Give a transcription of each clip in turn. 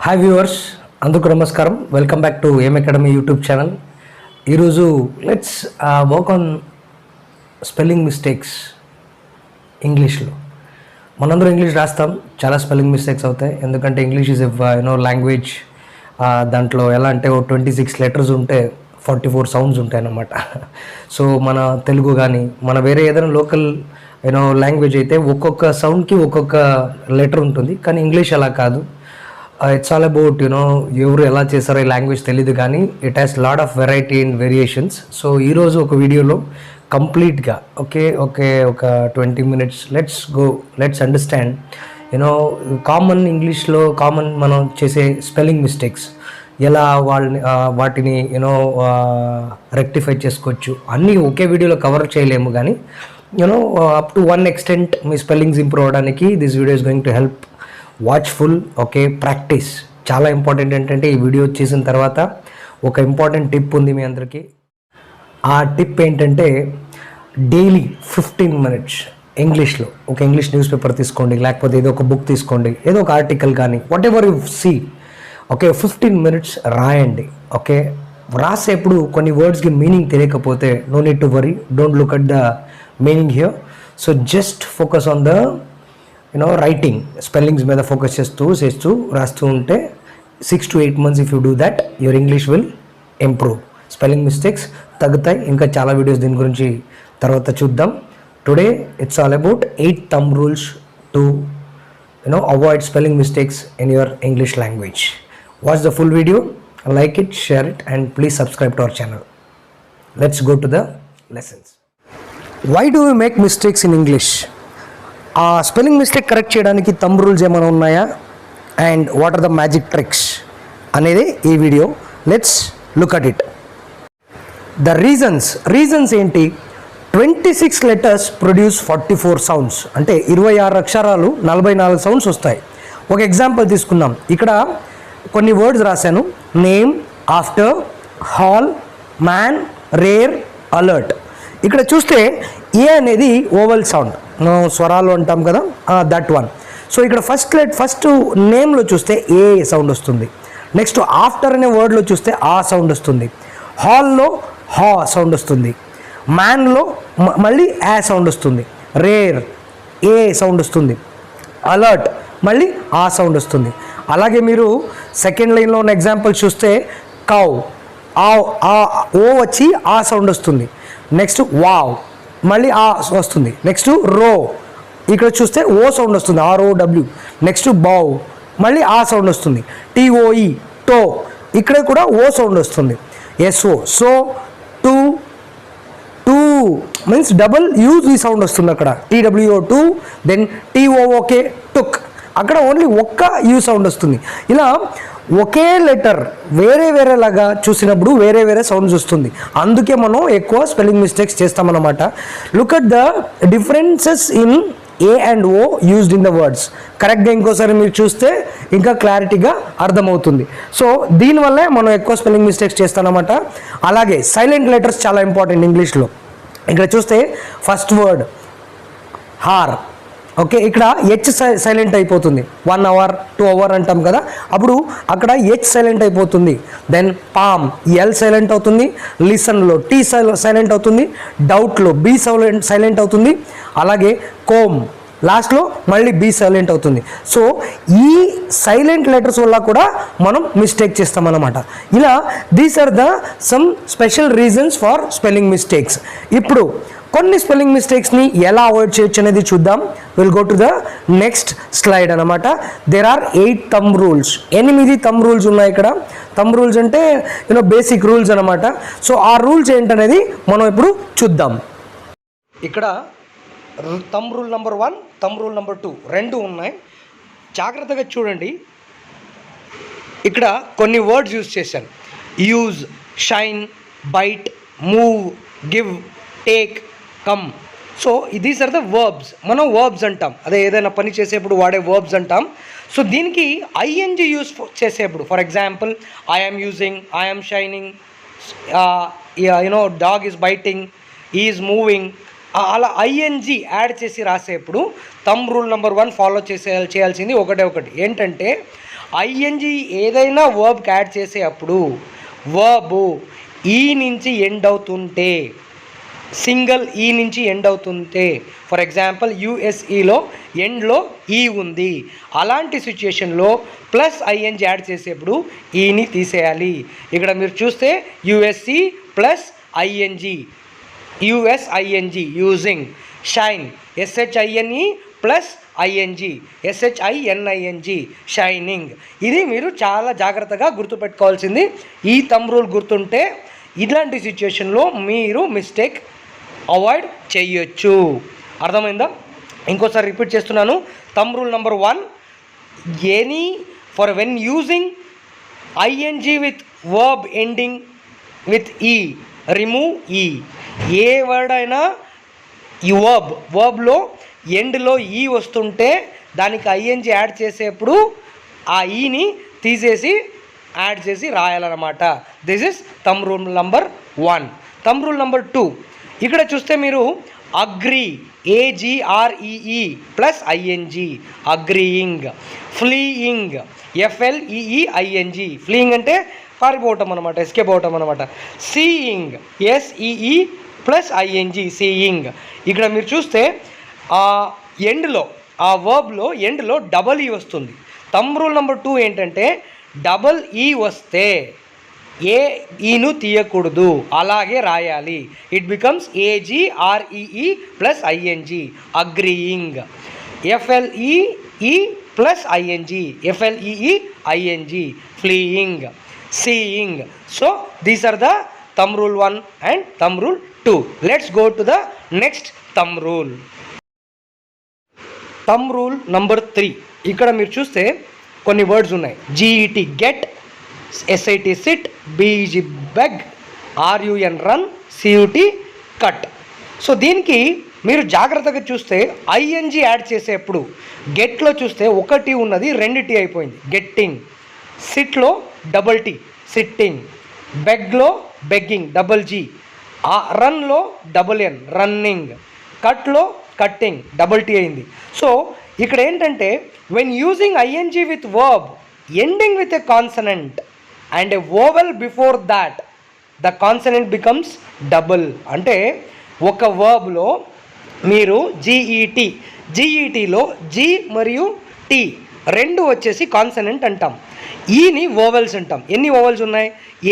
Hi viewers, అందుకు నమస్కారం. Welcome back to ఏం అకాడమీ యూట్యూబ్ ఛానల్. ఈరోజు let's work on spelling mistakes ఇంగ్లీష్లో. మనందరూ ఇంగ్లీష్ రాస్తాం, చాలా స్పెల్లింగ్ మిస్టేక్స్ అవుతాయి. ఎందుకంటే ఇంగ్లీష్ ఈజ్ లాంగ్వేజ్. దాంట్లో ఎలా అంటే 26 లెటర్స్ ఉంటే 44 సౌండ్స్ ఉంటాయి అన్నమాట. సో మన తెలుగు కానీ మన వేరే ఏదైనా లోకల్ లాంగ్వేజ్ అయితే ఒక్కొక్క సౌండ్కి ఒక్కొక్క లెటర్ ఉంటుంది. కానీ ఇంగ్లీష్ అలా కాదు. ఇట్స్ ఆల్ అబౌట్ ఎవరు ఎలా చేస్తారో ఈ లాంగ్వేజ్ తెలియదు, కానీ it has lot of variety and variations. So ఈరోజు ఒక వీడియోలో కంప్లీట్గా ఒక 20 minutes లెట్స్ అండర్స్టాండ్ కామన్ ఇంగ్లీష్లో మనం చేసే స్పెల్లింగ్ మిస్టేక్స్, ఎలా వాటిని రెక్టిఫై చేసుకోవచ్చు. అన్నీ ఒకే వీడియోలో కవర్ చేయలేము, కానీ అప్ టు వన్ ఎక్స్టెంట్ మీ స్పెల్లింగ్స్ ఇంప్రూవ్ అవడానికి this video is going to help. Watchful. Practice చాలా ఇంపార్టెంట్. ఏంటంటే ఈ వీడియో చేసిన తర్వాత ఒక ఇంపార్టెంట్ టిప్ ఉంది మీ అందరికీ. ఆ టిప్ ఏంటంటే డైలీ 15 minutes ఇంగ్లీష్లో ఒక ఇంగ్లీష్ న్యూస్ పేపర్ తీసుకోండి, లేకపోతే ఏదో ఒక బుక్ తీసుకోండి, ఏదో ఒక ఆర్టికల్ కానీ, whatever you see 15 minutes రాయండి. రాసేప్పుడు కొన్ని వర్డ్స్కి మీనింగ్ తెలియకపోతే no need to worry, don't look at the meaning here. So just focus on the writing, spellings మీద ఫోకస్ చేస్తూ రాస్తూ ఉంటే 6 to 8 months if you do that, your English will improve. Spelling mistakes తగ్గుతాయి. ఇంకా చాలా videos దీని గురించి తర్వాత చూద్దాం. Today it's all about 8 thumb rules to avoid spelling mistakes in your English language. Watch the full video, like it, share it, and please subscribe to our channel. Let's go to the lessons. Why do we make mistakes in English? Spelling mistake correct చేయడానికి thumb rules ఏమైనా ఉన్నాయా, and what are the magic tricks అనేది ఈ video. Let's look at it. The reasons ఏంటి? 26 letters produce 44 sounds. అంటే 26 అక్షరాలు 44 sounds వస్తాయి. ఒక ఎగ్జాంపుల్ తీసుకుందాం. ఇక్కడ కొన్ని వర్డ్స్ రాశాను. Name, after, hall, man, rare, alert. ఇక్కడ చూస్తే ఏ అనేది ఓవల్ సౌండ్, స్వరాలు అంటాం కదా, దట్ వన్. సో ఇక్కడ ఫస్ట్ నేమ్లో చూస్తే ఏ సౌండ్ వస్తుంది. నెక్స్ట్ ఆఫ్టర్ అనే వర్డ్లో చూస్తే ఆ సౌండ్ వస్తుంది. హాల్లో హా సౌండ్ వస్తుంది. మ్యాన్లో మళ్ళీ ఆ సౌండ్ వస్తుంది. రేర్ ఏ సౌండ్ వస్తుంది. అలర్ట్ మళ్ళీ ఆ సౌండ్ వస్తుంది. అలాగే మీరు సెకండ్ లైన్లో ఉన్న ఎగ్జాంపుల్ చూస్తే కౌ, ఓ వచ్చి ఆ సౌండ్ వస్తుంది. నెక్స్ట్ వావ్ మళ్ళీ ఆ వస్తుంది. నెక్స్ట్ రో, ఇక్కడ చూస్తే ఓ సౌండ్ వస్తుంది, ROW. నెక్స్ట్ బౌ మళ్ళీ ఆ సౌండ్ వస్తుంది. TOE టో, ఇక్కడ కూడా ఓ సౌండ్ వస్తుంది. SO so, two means double use ఈ సౌండ్ వస్తుంది అక్కడ. TWO టూ, దెన్ TOOK టుక్, అక్కడ ఓన్లీ ఒక్క యూ సౌండ్ వస్తుంది. ఇలా ఒకే లెటర్ వేరేలాగా చూసినప్పుడు వేరే సౌండ్స్ వస్తుంది. అందుకే మనం ఎక్కువ స్పెల్లింగ్ మిస్టేక్స్ చేస్తామన్నమాట. Look at the differences in A and O used in the words. కరెక్ట్గా ఇంకోసారి మీరు చూస్తే ఇంకా క్లారిటీగా అర్థమవుతుంది. సో దీనివల్లే మనం ఎక్కువ స్పెల్లింగ్ మిస్టేక్స్ చేస్తామన్నమాట. అలాగే సైలెంట్ లెటర్స్ చాలా ఇంపార్టెంట్ ఇంగ్లీష్లో. ఇక్కడ చూస్తే ఫస్ట్ వర్డ్ హార్, ఇక్కడ హెచ్ సైలెంట్ అయిపోతుంది. 1 hour 2 hour అంటాం కదా, అప్పుడు అక్కడ హెచ్ సైలెంట్ అయిపోతుంది. దెన్ పామ్, ఎల్ సైలెంట్ అవుతుంది. లిసన్లో టీ సైలెంట్ అవుతుంది. డౌట్లో బి సైలెంట్ అవుతుంది. అలాగే కోమ్ లాస్ట్లో మళ్ళీ బి సైలెంట్ అవుతుంది. సో ఈ సైలెంట్ లెటర్స్ వల్ల కూడా మనం మిస్టేక్ చేస్తామన్నమాట. ఇలా these are the some special reasons for spelling mistakes. ఇప్పుడు కొన్ని స్పెల్లింగ్ మిస్టేక్స్ని ఎలా అవాయిడ్ చేయొచ్చు అనేది చూద్దాం. Will go to the next slide అనమాట. There are 8 thumb rules. 8 thumb rules ఉన్నాయి ఇక్కడ. థంబ్ రూల్స్ అంటే బేసిక్ రూల్స్ అనమాట. సో ఆ రూల్స్ ఏంటనేది మనం ఇప్పుడు చూద్దాం. ఇక్కడ thumb rule number 1, thumb rule number 2 రెండు ఉన్నాయి. జాగ్రత్తగా చూడండి. ఇక్కడ కొన్ని వర్డ్స్ యూజ్ చేశాను. Use, shine, bite, move, give, take, come. So these are the verbs. మనం వర్బ్స్ అంటాం, అదే ఏదైనా పని చేసేప్పుడు వాడే వర్బ్స్ అంటాం. సో దీనికి ING యూజ్ చేసేప్పుడు, for example I'm using, I'm shining, dog is biting, is moving, అలా ING యాడ్ చేసి రాసేప్పుడు థంబ్ రూల్ నెంబర్ 1 ఫాలో చేయాల్సింది ఒకటి ఏంటంటే ఐఎన్జి ఏదైనా వర్బ్కి యాడ్ చేసే అప్పుడు వర్బ్ ఈ నుంచి ఎండ్ అవుతుంటే, సింగిల్ ఈ నుంచి ఎండ్ అవుతుంటే, ఫర్ ఎగ్జాంపుల్ యుఎస్ఈలో ఎండ్లో ఈ ఉంది, అలాంటి సిచ్యుయేషన్లో ప్లస్ ఐఎన్జి యాడ్ చేసేప్పుడు ఈని తీసేయాలి. ఇక్కడ మీరు చూస్తే USC plus ING, యుఎస్ఐఎన్జి using, shine ఎస్హెచ్ఐఎన్ఈ plus ING ఎస్హెచ్ఐఎన్ఐఎన్జి shining. ఇది మీరు చాలా జాగ్రత్తగా గుర్తుపెట్టుకోవాల్సింది. ఈ థంబ్ రూల్ గుర్తుంటే ఇలాంటి సిచ్యుయేషన్లో మీరు మిస్టేక్ అవాయిడ్ చేయొచ్చు. అర్థమైందా? ఇంకోసారి రిపీట్ చేస్తున్నాను. Thumb rule number 1, any for when using I N G with verb ending with ఈ, రిమూవ్ ఈ. ఏ వర్డ్ అయినా ఈ వర్బ్లో ఎండ్లో ఈ వస్తుంటే దానికి ఐఎన్జి యాడ్ చేసేప్పుడు ఆ ఈని తీసేసి యాడ్ చేసి రాయాలన్నమాట. This is thumb rule number 1. Thumb rule number 2, ఇక్కడ చూస్తే మీరు agree, ఏజిఆర్ఈఈ plus I N G, agreeing. Fleeing, ఎఫ్ఎల్ఈఈఐఎన్జి, fleeing అంటే పారిపోవటం అనమాట, ఎస్కేప్ అవటం అనమాట. Seeing, SEE plus ING, seeing. ఇక్కడ మీరు చూస్తే ఎండ్లో ఆ వర్బ్లో ఎండ్లో డబల్ ఈ వస్తుంది. థంబ్ రూల్ నెంబర్ 2 ఏంటంటే డబల్ ఈ వస్తే ఏ ఈను తీయకూడదు, అలాగే రాయాలి. It becomes A G R E E plus I N G, agreeing. F L E E plus I N G, F L E E I N G, fleeing. Seeing. So these are the thumb rule 1 and thumb rule 2. Let's go to the next thumb rule. Thumb rule number 3, ఇక్కడ మీరు చూస్తే కొన్ని words ఉన్నాయి. G E T get, S I T sit, B E G beg, R U N run, C U T cut. So దీనికి మీరు జాగ్రత్తగా చూస్తే ING add చేసేప్పుడు గెట్లో చూస్తే 1 ఉన్నది 2 అయిపోయింది, గెట్టింగ్. సిట్లో డబల్ టీ, సిట్టింగ్. బెగ్లో బెగ్గింగ్, డబల్ జీ. రన్లో డబల్ ఎన్, రన్నింగ్. కట్లో కట్టింగ్, డబల్ టీ అయింది. సో ఇక్కడ ఏంటంటే when using I N G with verb ending with a consonant and a vowel before that, the consonant becomes double. అంటే ఒక వర్బ్లో మీరు జీఈటీలో G మరియు టీ రెండు వచ్చేసి కాన్సనెంట్ అంటాం, ఈని వోవెల్స్ అంటాం. ఎన్ని వోవెల్స్ ఉన్నాయి?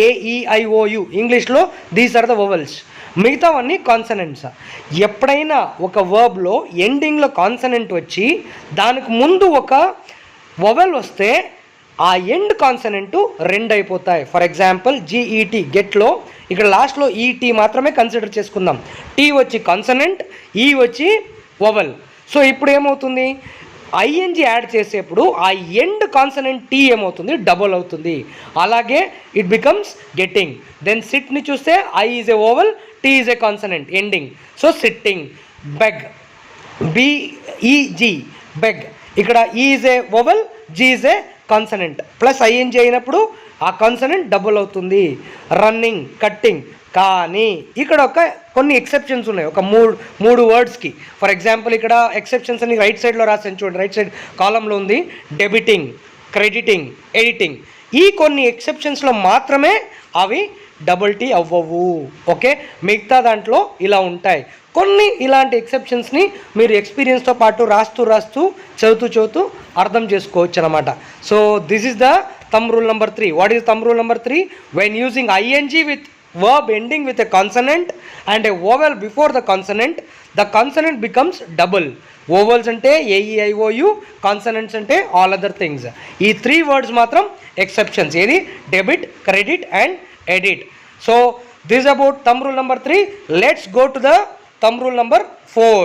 ఏఈఐఓయు, ఇంగ్లీష్లో దీస్ ఆర్ ద వోవెల్స్. మిగతావన్నీ కాన్సనెంట్స్. ఎప్పుడైనా ఒక వర్బ్లో ఎండింగ్లో కాన్సనెంట్ వచ్చి దానికి ముందు ఒక వోవెల్ వస్తే ఆ ఎండ్ కాన్సనెంట్ 2 అయిపోతాయి. ఫర్ ఎగ్జాంపుల్ జీఈటీ గెట్లో ఇక్కడ లాస్ట్లో ఈటీ మాత్రమే కన్సిడర్ చేసుకుందాం. టీ వచ్చి కాన్సనెంట్, ఈ వచ్చి వోవెల్. సో ఇప్పుడు ఏమవుతుంది? ఐఎన్జి యాడ్ చేసేప్పుడు ఆ ఎండ్ కాన్సనెంట్ టీ ఏమవుతుంది? డబుల్ అవుతుంది. అలాగే ఇట్ బికమ్స్ గెట్టింగ్. దెన్ సిట్ని చూస్తే I is a vowel, T is a consonant, ending. So sitting. Beg, B E G beg, ఇక్కడ E is a vowel, G is a consonant, plus I N G అయినప్పుడు ఆ consonant double అవుతుంది. Running, cutting. కానీ ఇక్కడ కొన్ని exceptions ఉన్నాయి, ఒక మూడు వర్డ్స్కి. ఫర్ ఎగ్జాంపుల్ ఇక్కడ ఎక్సెప్షన్స్ అని రైట్ సైడ్లో రాసాను చూడండి, రైట్ సైడ్ కాలంలో ఉంది. Debiting, crediting, editing. ఈ కొన్ని ఎక్సెప్షన్స్లో మాత్రమే అవి డబుల్ టీ అవ్వవు. ఓకే, మిగతా దాంట్లో ఇలా ఉంటాయి. కొన్ని ఇలాంటి ఎక్సెప్షన్స్ని మీరు ఎక్స్పీరియన్స్తో పాటు రాస్తూ చదువుతూ అర్థం చేసుకోవచ్చు అనమాట. So this is the thumb rule number 3. What is thumb rule number 3? When using ING with verb ending with a consonant and a vowel before the consonant becomes double. Vowels ante AEIOU, consonants ante all other things. ఈ 3 words matram exceptions. ఏది? debit, credit and edit. So this is about thumb rule number 3. Let's go to the thumb rule number 4.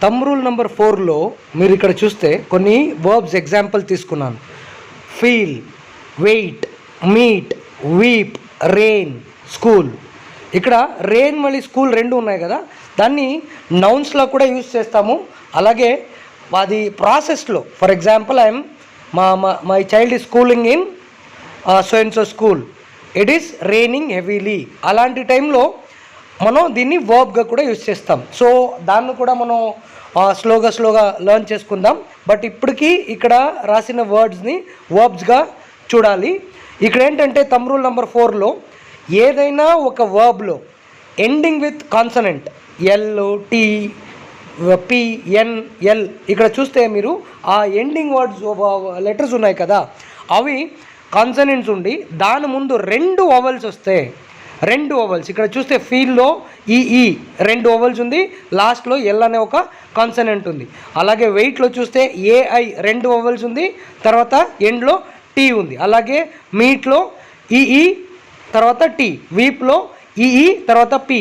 thumb rule number 4లో మీరు ఇక్కడ చూస్తే కొన్ని verbs example తీసుకున్నాను. feel, wait, meet, weep, rain, school. ఇక్కడ rain మళ్ళీ school రెండు ఉన్నాయి కదా, దాన్ని నౌన్స్లో కూడా యూజ్ చేస్తాము. అలాగే అది ప్రాసెస్లో, for example I'm my child is schooling in so and so school, it is raining heavily. అలాంటి టైంలో మనం దీన్ని వర్బ్గా కూడా యూజ్ చేస్తాం. సో దాన్ని కూడా మనం స్లోగా లెర్న్ చేసుకుందాం. బట్ ఇప్పటికీ ఇక్కడ రాసిన వర్డ్స్ని వర్బ్స్గా చూడాలి. ఇక్కడ ఏంటంటే థంబ్ రూల్ నెంబర్ 4లో ఏదైనా ఒక వర్బ్లో ending with consonant L, T, P, N, L ఇక్కడ చూస్తే మీరు ఆ ఎండింగ్ వర్డ్స్ లెటర్స్ ఉన్నాయి కదా, అవి కాన్సనెంట్స్ ఉండి దాని ముందు 2 వవల్స్ వస్తే, 2 వవల్స్ ఇక్కడ చూస్తే ఫీల్లో ఈ 2 వవల్స్ ఉంది, లాస్ట్లో ఎల్ అనే ఒక కాన్సనెంట్ ఉంది. అలాగే వెయిట్లో చూస్తే ఏఐ 2 వవల్స్ ఉంది, తర్వాత ఎండ్లో టీ ఉంది. అలాగే మీట్లో ఈఈ తర్వాత టీ, వీప్లో ఈఈ తర్వాత పి,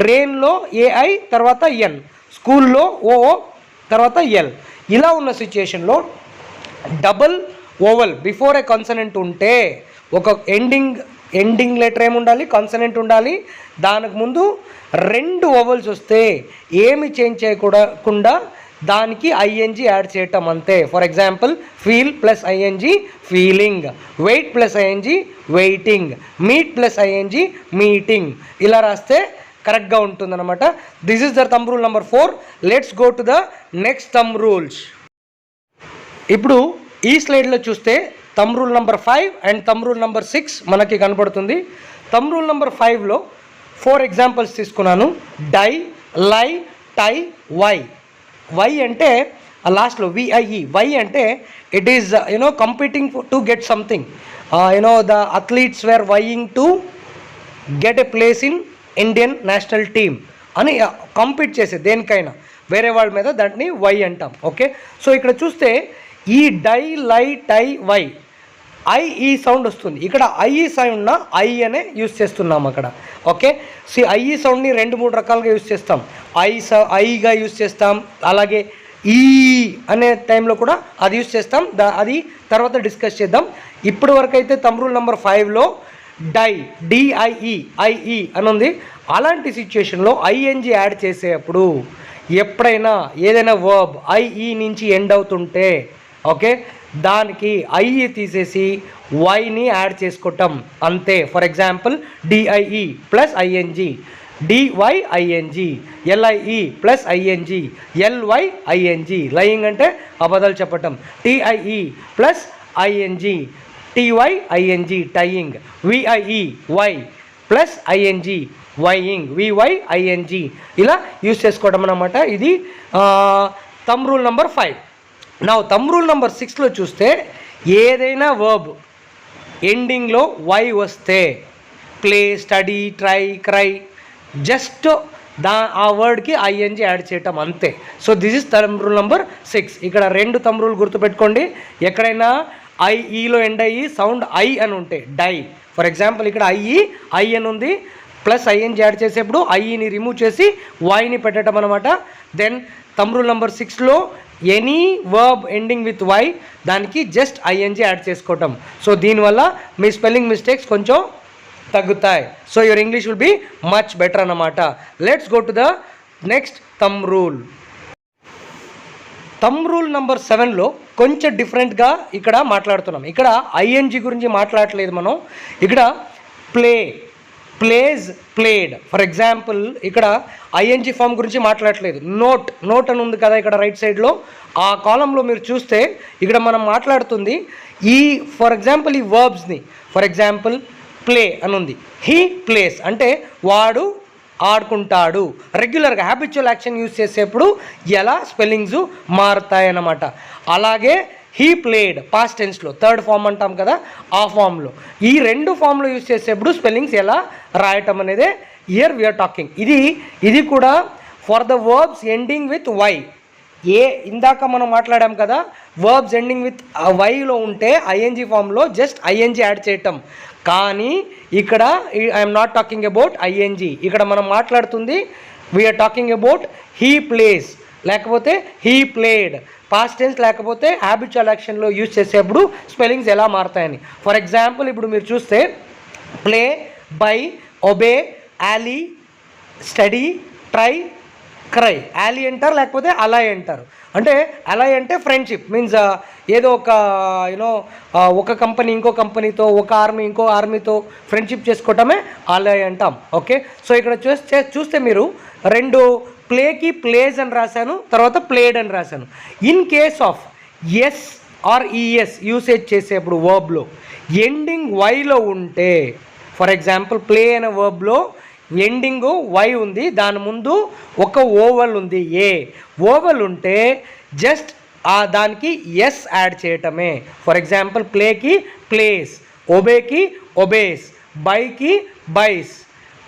రెయిన్లో ఏఐ తర్వాత ఎన్, స్కూల్లో ఓఓ తర్వాత ఎల్. ఇలా ఉన్న సిచ్యుయేషన్లో డబుల్ ఓవల్ బిఫోర్ ఏ కాన్సనెంట్ ఉంటే ఒక ఎండింగ్ లెటర్ ఏముండాలి, కాన్సనెంట్ ఉండాలి. దానికి ముందు 2 ఓవల్స్ వస్తే ఏమి చేంజ్ చేయకుండా దానికి ఐఎన్జీ యాడ్ చేయటం అంతే. For example feel plus ING feeling, weight plus ING waiting, meet plus ING meeting. ఇలా రాస్తే కరెక్ట్గా ఉంటుందన్నమాట. This is the thumb rule number 4. Let's go to the next thumb rules. ఇప్పుడు ఈ స్లైడ్లో చూస్తే thumb rule number 5 and thumb rule number 6 మనకి కనపడుతుంది. థంబ్ రూల్ నెంబర్ 5లో 4 ఎగ్జాంపుల్స్ తీసుకున్నాను. డై, లై, టై, వై. వై అంటే లాస్ట్లో విఐఈ. వై అంటే it is competing to get something. The athletes were vying to get a place in Indian national team అని compete చేసే దేనికైనా వేరే వాళ్ళ మీద దాన్ని వై అంటాం. ఓకే, సో ఇక్కడ చూస్తే ఈ డై, లై, టై, వై ఐఈ సౌండ్ వస్తుంది. ఇక్కడ ఐఈ సౌండ్న ఐ అనే యూజ్ చేస్తున్నాం అక్కడ. ఓకే, సి ఐఈ సౌండ్ని 2-3 రకాలుగా యూజ్ చేస్తాం. ఐగా యూజ్ చేస్తాం, అలాగే ఈ అనే టైంలో కూడా అది యూజ్ చేస్తాం. అది తర్వాత డిస్కస్ చేద్దాం. ఇప్పటి వరకు అయితే థంబ్ రూల్ నెంబర్ 5లో డై, డిఐఈ, ఐఈ అని ఉంది. అలాంటి సిచ్యుయేషన్లో ఐఎన్జీ యాడ్ చేసేటప్పుడు ఎప్పుడైనా ఏదైనా వర్బ్ ఐఈ నుంచి ఎండ్ అవుతుంటే ఓకే దానికి ఐఈ తీసేసి వైని యాడ్ చేసుకోవటం అంతే. For example D I E plus I N G, D Y I N G, L I E plus I N G, L Y I N G lying అంటే అబద్ధాలు చెప్పటం, T I E plus I N G, T Y I N G tying, V I E Y plus I N G vying, V Y I N G ఇలా యూజ్ చేసుకోవడం అన్నమాట. ఇది థంబ్ రూల్ నెంబర్ 5. నా థంబ్ రూల్ నెంబర్ 6లో చూస్తే ఏదైనా వర్బ్ ఎండింగ్లో వై వస్తే play, study, try, cry just ఆ వర్డ్కి ఐఎన్జీ యాడ్ చేయటం అంతే. So this is thumb rule number 6. ఇక్కడ 2 థంబ్ రూల్ గుర్తుపెట్టుకోండి. ఎక్కడైనా ఐఈలో ఎండ్ అయ్యి సౌండ్ ఐ అని ఉంటే డై. ఫర్ ఎగ్జాంపుల్ ఇక్కడ ఐ అని ఉంది, ప్లస్ ఐఎన్జీ యాడ్ చేసేప్పుడు ఐఈని రిమూవ్ చేసి వైని పెట్టడం అనమాట. దెన్ థంబ్ రూల్ నెంబర్ 6లో any verb ending with Y దానికి జస్ట్ ఐఎన్జీ యాడ్ చేసుకోవటం. సో దీనివల్ల మీ స్పెల్లింగ్ మిస్టేక్స్ కొంచెం తగ్గుతాయి. So your English will be much better అన్నమాట. Let's go to the next thumb rule. Thumb rule number 7లో కొంచెం డిఫరెంట్గా ఇక్కడ మాట్లాడుతున్నాం. ఇక్కడ ఐఎన్జీ గురించి మాట్లాడట్లేదు మనం. ఇక్కడ play, plays, played. For example ఇక్కడ ఐఎన్జీ ఫామ్ గురించి మాట్లాడట్లేదు. నోట్ అని ఉంది కదా ఇక్కడ రైట్ సైడ్లో, ఆ కాలంలో మీరు చూస్తే ఇక్కడ మనం మాట్లాడుతుంది ఈ ఫర్ ఎగ్జాంపుల్ ఈ వర్బ్స్ని. ఫర్ ఎగ్జాంపుల్ ప్లే అని ఉంది, హీ ప్లేస్ అంటే వాడు ఆడుకుంటాడు. రెగ్యులర్గా హ్యాబిచువల్ యాక్షన్ యూజ్ చేసేప్పుడు ఎలా స్పెల్లింగ్స్ మారుతాయన్నమాట. అలాగే హీ ప్లేడ్ పాస్ట్ టెన్స్లో 3rd ఫామ్ అంటాం కదా, ఆ ఫామ్లో ఈ 2 ఫామ్లో యూజ్ చేసేప్పుడు స్పెల్లింగ్స్ ఎలా రాయటం అనేదే ఇయర్ వీఆర్ టాకింగ్. ఇది కూడా for the verbs ending with Y. ఇందాక మనం మాట్లాడాం కదా, వర్బ్స్ ఎండింగ్ విత్ వైలో ఉంటే ఐఎన్జీ ఫామ్లో జస్ట్ ఐఎన్జీ యాడ్ చేయటం. కానీ ఇక్కడ I'm not talking about I N G. ఇక్కడ మనం మాట్లాడుతుంది we're talking about he plays లేకపోతే హీ ప్లేడ్ పాస్ట్ టెన్స్ లేకపోతే హ్యాబిచువల్ యాక్షన్లో యూజ్ చేసేప్పుడు స్పెల్లింగ్స్ ఎలా మారుతాయని. ఫర్ ఎగ్జాంపుల్ ఇప్పుడు మీరు చూస్తే play, buy, obey, ally, study, try, cry. Ally అంటారు లేకపోతే అలాయ్ అంటారు. అంటే అలాయ్ అంటే ఫ్రెండ్షిప్ మీన్స్ ఏదో ఒక కంపెనీ ఇంకో కంపెనీతో, ఒక ఆర్మీ ఇంకో ఆర్మీతో ఫ్రెండ్షిప్ చేసుకోవటమే అలాయ్ అంటాం. ఓకే, సో ఇక్కడ చూస్తే మీరు 2 ప్లేకి ప్లేస్ అని రాశాను, తర్వాత ప్లేడ్ అని రాశాను. In case of S or ES usage చేసేప్పుడు వర్బ్లో ఎండింగ్ వైలో ఉంటే, ఫర్ ఎగ్జాంపుల్ ప్లే అనే వర్బ్లో ఎండింగ్ వై ఉంది, దాని ముందు ఒక ఓవల్ ఉంది ఏ, ఓవల్ ఉంటే జస్ట్ దానికి ఎస్ యాడ్ చేయటమే. ఫర్ ఎగ్జాంపుల్ ప్లేకి ప్లేస్, ఒబేకి ఒబేస్, బైకి బైస్.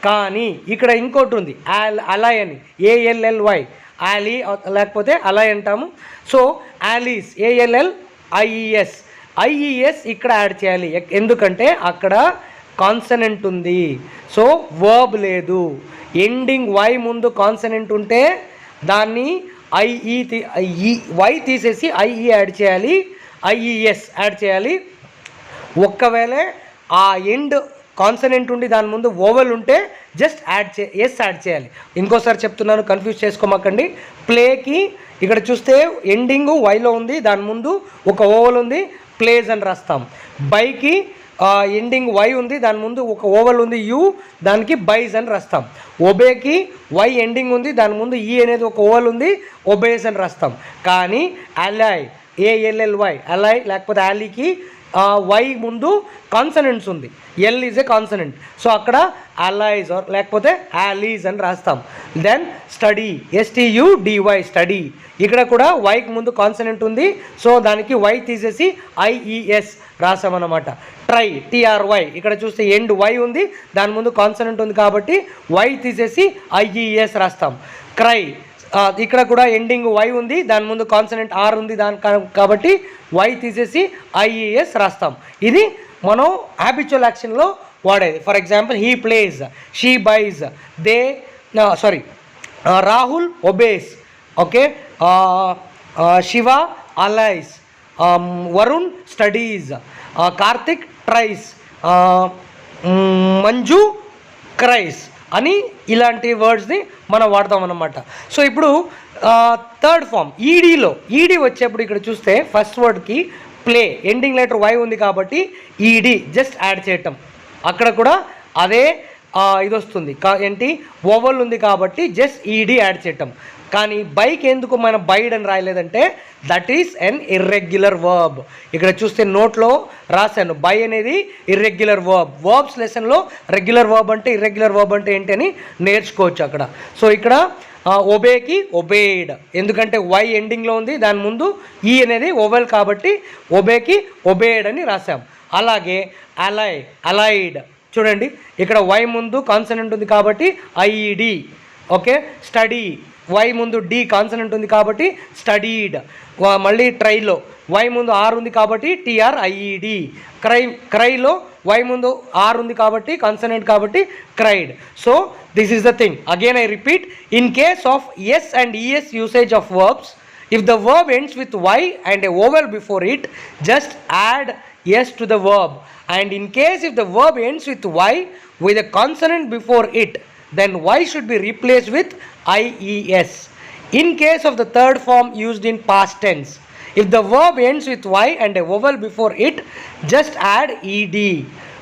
కానీ ఇక్కడ ఇంకోటి ఉంది అలై అని, ఏఎల్ఎల్వై, ఆలీ లేకపోతే అలై అంటాము. సో ఆలీస్, ఏఎల్ఎల్ఐఈఎస్, ఐఈఎస్ ఇక్కడ యాడ్ చేయాలి. ఎందుకంటే అక్కడ కాన్సనెంట్ ఉంది, సో వర్బ్ లేదు. ఎండింగ్ వై ముందు కాన్సనెంట్ ఉంటే దాన్ని వై తీసేసి ఐఈ యాడ్ చేయాలి, ఐఈఎస్ యాడ్ చేయాలి. ఒక్కవేళ ఆ ఎండ్ కాన్సనెంట్ ఉండి దాని ముందు ఓవల్ ఉంటే జస్ట్ ఎస్ యాడ్ చేయాలి. ఇంకోసారి చెప్తున్నాను, కన్ఫ్యూజ్ చేసుకోమాకండి. ప్లేకి ఇక్కడ చూస్తే ఎండింగ్ వైలో ఉంది, దాని ముందు ఒక ఓవల్ ఉంది, ప్లేస్ అని రాస్తాం. బైకి ఎండింగ్ వై ఉంది, దాని ముందు ఒక ఓవల్ ఉంది యూ, దానికి బైజ్ అని రాస్తాం. ఒబేకి వై ఎండింగ్ ఉంది, దాని ముందు ఈ అనేది ఒక ఓవల్ ఉంది, ఒబేస్ అని రాస్తాం. కానీ అలై, ఏఎల్ఎల్వై, అలై లేకపోతే ఆలీకి వై ముందు కాన్సనెంట్స్ ఉంది, L is a consonant, so అక్కడ అలైజ్ ఆర్ లేకపోతే ఆలీజ్ అని రాస్తాం. దెన్ స్టడీ, ఎస్టీయుడివై స్టడీ, ఇక్కడ కూడా వైకి ముందు కాన్సనెంట్ ఉంది, సో దానికి వై తీసేసి ఐఈఎస్ రాసామన్నమాట. ట్రై, టిఆర్వై, ఇక్కడ చూస్తే ఎండ్ వై ఉంది, దాని ముందు కాన్సనెంట్ ఉంది కాబట్టి వై తీసేసి ఐఈఎస్ రాస్తాం. క్రై, ఇక్కడ కూడా ఎండింగ్ వై ఉంది, దాని ముందు కాన్సనెంట్ ఆర్ ఉంది, దాని కాబట్టి వై తీసేసి ఐఈఎస్ రాస్తాం. ఇది మనం హ్యాబిచువల్ యాక్షన్లో వాడేది. For example he plays, she buys, they Rahul obeys, okay, Shiva allies, Varun studies, Karthik tries, Manju cries అని ఇలాంటి వర్డ్స్ని మనం వాడతాం అన్నమాట. సో ఇప్పుడు థర్డ్ ఫామ్ ఈడీలో, ఈడీ వచ్చేప్పుడు ఇక్కడ చూస్తే ఫస్ట్ వర్డ్కి ప్లే ఎండింగ్ లెటర్ వై ఉంది కాబట్టి ఈడీ జస్ట్ యాడ్ చేయటం. అక్కడ కూడా అదే ఇది వస్తుంది, ఏంటి ఓవల్ ఉంది కాబట్టి జస్ట్ ఈడీ యాడ్ చేయటం. కానీ బైక్ ఎందుకు మనం బైడ్ అని రాయలేదంటే that is an irregular verb. ఇక్కడ చూస్తే నోట్లో రాశాను, బై అనేది ఇర్రెగ్యులర్ వర్బ్. వర్బ్స్ లెసన్లో రెగ్యులర్ వర్బ్ అంటే ఇర్రెగ్యులర్ వర్బ్ అంటే ఏంటి అని నేర్చుకోవచ్చు అక్కడ. సో ఇక్కడ ఒబేకి ఒబేడ్, ఎందుకంటే వై ఎండింగ్లో ఉంది, దాని ముందు ఈ అనేది ఓవెల్ కాబట్టి ఒబేకి ఒబేడ్ అని రాసాం. అలాగే అలై, అలైడ్, చూడండి ఇక్కడ వై ముందు కాన్సనెంట్ ఉంది కాబట్టి ఐఈడి, ఓకే. స్టడీ, వై ముందు డి కాన్సనెంట్ ఉంది కాబట్టి స్టడీడ్. మళ్ళీ ట్రైలో వై ముందు ఆర్ ఉంది కాబట్టి టిఆర్ఐఈడి. క్రైలో వై ముందు ఆర్ ఉంది కాబట్టి కాన్సనెంట్ కాబట్టి cried. So this is the thing. Again I repeat, in case of S and ES usage of verbs, if the verb ends with y and a vowel before it, just add s to the verb. And in case if the verb ends with y with a consonant before it, then y should be replaced with ies. In case of the third form used in past tense, if the verb ends with y and a vowel before it, just add ed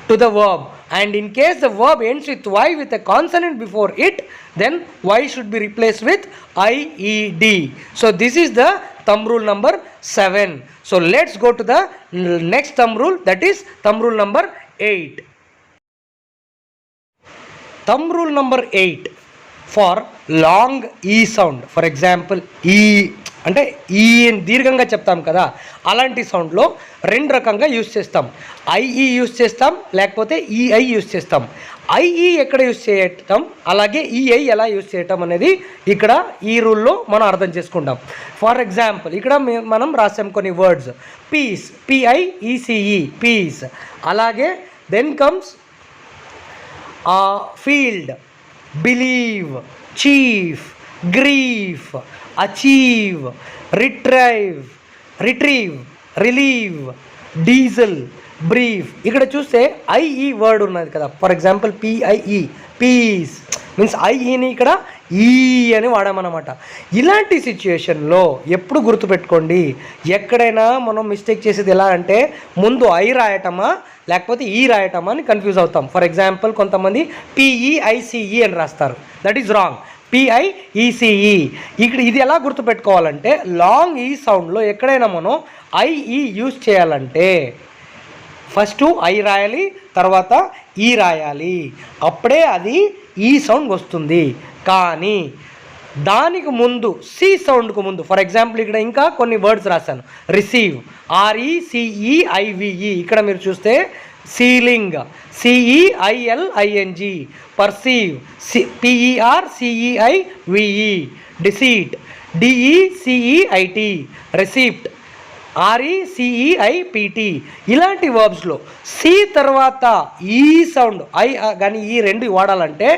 to the verb. And in case the verb ends with y with a consonant before it, then y should be replaced with ied. So this is the thumb rule number 7. So let's go to the next thumb rule, that is thumb rule number 8. Thumb rule number 8 for long e sound. For example, e అంటే ఈ దీర్ఘంగా చెప్తాం కదా, అలాంటి సౌండ్లో రెండు రకంగా use చేస్తాం. IE use చేస్తాం, లేకపోతే ఈఐ యూజ్ చేస్తాం. ఐఈ ఎక్కడ యూజ్ చేయటం, అలాగే ఈఐ ఎలా యూజ్ చేయటం అనేది ఇక్కడ ఈ రూల్లో మనం అర్థం చేసుకుంటాం. ఫర్ ఎగ్జాంపుల్ ఇక్కడ మనం రాసాం కొన్ని వర్డ్స్, పీస్, పిఐఈసిఈ పీస్. అలాగే then comes field, believe, chief, grief, achieve, retrieve, relieve, diesel, brief. ఇక్కడ చూస్తే ఐఈ వర్డ్ ఉన్నది కదా, for example P I E piece means ఐఈని ఇక్కడ ఈ అని వాడామన్నమాట. ఇలాంటి సిచ్యుయేషన్లో ఎప్పుడు గుర్తుపెట్టుకోండి, ఎక్కడైనా మనం మిస్టేక్ చేసేది ఎలా అంటే ముందు ఐ రాయటమా లేకపోతే ఈ రాయటమా అని కన్ఫ్యూజ్ అవుతాం. ఫర్ ఎగ్జాంపుల్ కొంతమంది పిఈఐసిఈ అని రాస్తారు, దట్ ఈజ్ రాంగ్. PIECE. ఇక్కడ ఇది ఎలా గుర్తుపెట్టుకోవాలంటే లాంగ్ ఈ సౌండ్లో ఎక్కడైనా మనం IE యూజ్ చేయాలంటే ఫస్ట్ ఐ రాయాలి, తర్వాత ఈ రాయాలి, అప్పుడే అది ఈ సౌండ్ వస్తుంది. కానీ దానికి ముందు సి సౌండ్కు ముందు, ఫర్ ఎగ్జాంపుల్ ఇక్కడ ఇంకా కొన్ని వర్డ్స్ రాశాను. Receive, RECEIVE. ఇక్కడ మీరు చూస్తే ceiling, CEILING. Perceive, PERCEIVE. Deceit, DECEIT. Receipt, RECEIPT. ఇలాంటి వర్బ్స్లో సి తర్వాత ఈ సౌండ్ ఐ కానీ ఈ రెండు వాడాలంటే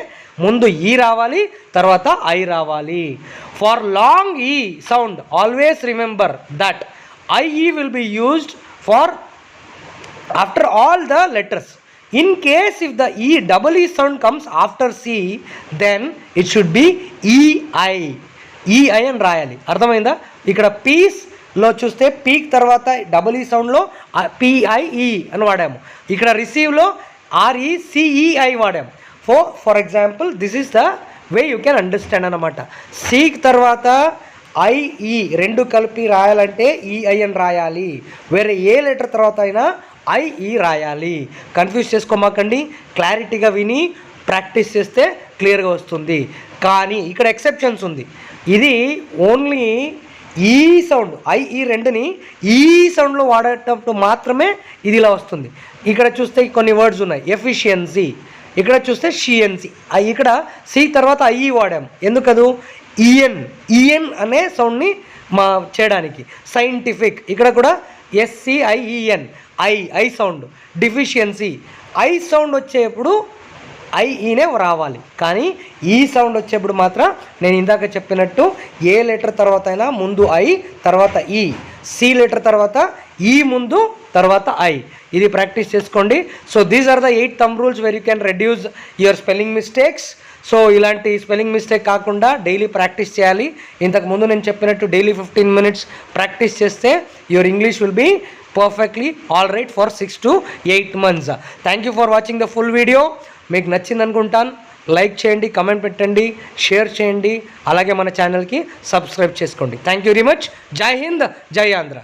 ముందు ఈ రావాలి, తర్వాత ఐ రావాలి. ఫర్ లాంగ్ ఈ sound always remember that IE will be used for after all the letters. In case if the double E sound comes after C, then it should be EI అని రాయాలి. అర్థమైందా? ఇక్కడ పీస్లో చూస్తే peak తర్వాత double E సౌండ్లో PIE అని వాడాము. ఇక్కడ రిసీవ్లో RECEI వాడాము. For example this is the way you can understand అనమాట. సీక్ తర్వాత IE రెండు కలిపి రాయాలంటే EI అని రాయాలి. వేరే ఏ లెటర్ తర్వాత అయినా IE రాయాలి. కన్ఫ్యూజ్ చేసుకోమాకండి, క్లారిటీగా విని ప్రాక్టీస్ చేస్తే క్లియర్గా వస్తుంది. కానీ ఇక్కడ ఎక్సెప్షన్స్ ఉంది. ఇది ఓన్లీ ఈ సౌండ్ IE రెండుని ఈ సౌండ్లో వాడేటప్పుడు మాత్రమే ఇది ఇలా వస్తుంది. ఇక్కడ చూస్తే కొన్ని వర్డ్స్ ఉన్నాయి. ఎఫిషియన్సీ, ఇక్కడ చూస్తే షియన్సీ. ఇక్కడ సి తర్వాత IE వాడాము. ఎందుకదు? ఈఎన్ అనే సౌండ్ని చేయడానికి. సైంటిఫిక్, ఇక్కడ కూడా SCIEN, I sound. Deficiency, I sound వచ్చేప్పుడు IEనే రావాలి. కానీ ఈ సౌండ్ వచ్చేప్పుడు మాత్రం నేను ఇందాక చెప్పినట్టు ఏ లెటర్ తర్వాత అయినా ముందు ఐ, తర్వాత ఈ. సి లెటర్ తర్వాత ఈ ముందు, తర్వాత ఐ. ఇది ప్రాక్టీస్ చేసుకోండి. So these are the 8 thumb rules where you can reduce your spelling mistakes. So ఇలాంటి స్పెల్లింగ్ మిస్టేక్ కాకుండా డైలీ ప్రాక్టీస్ చేయాలి. ఇంతకు ముందు నేను చెప్పినట్టు డైలీ 15 minutes ప్రాక్టీస్ చేస్తే your English will be perfectly all right for 6 to 8 months. Thank you for watching the full video. మీకు నచ్చింది అనుకుంటాను. లైక్ చేయండి, కమెంట్ పెట్టండి, షేర్ చేయండి, అలాగే మన ఛానల్కి సబ్స్క్రైబ్ చేసుకోండి. Thank you very much. జై హింద్, జై ఆంధ్ర.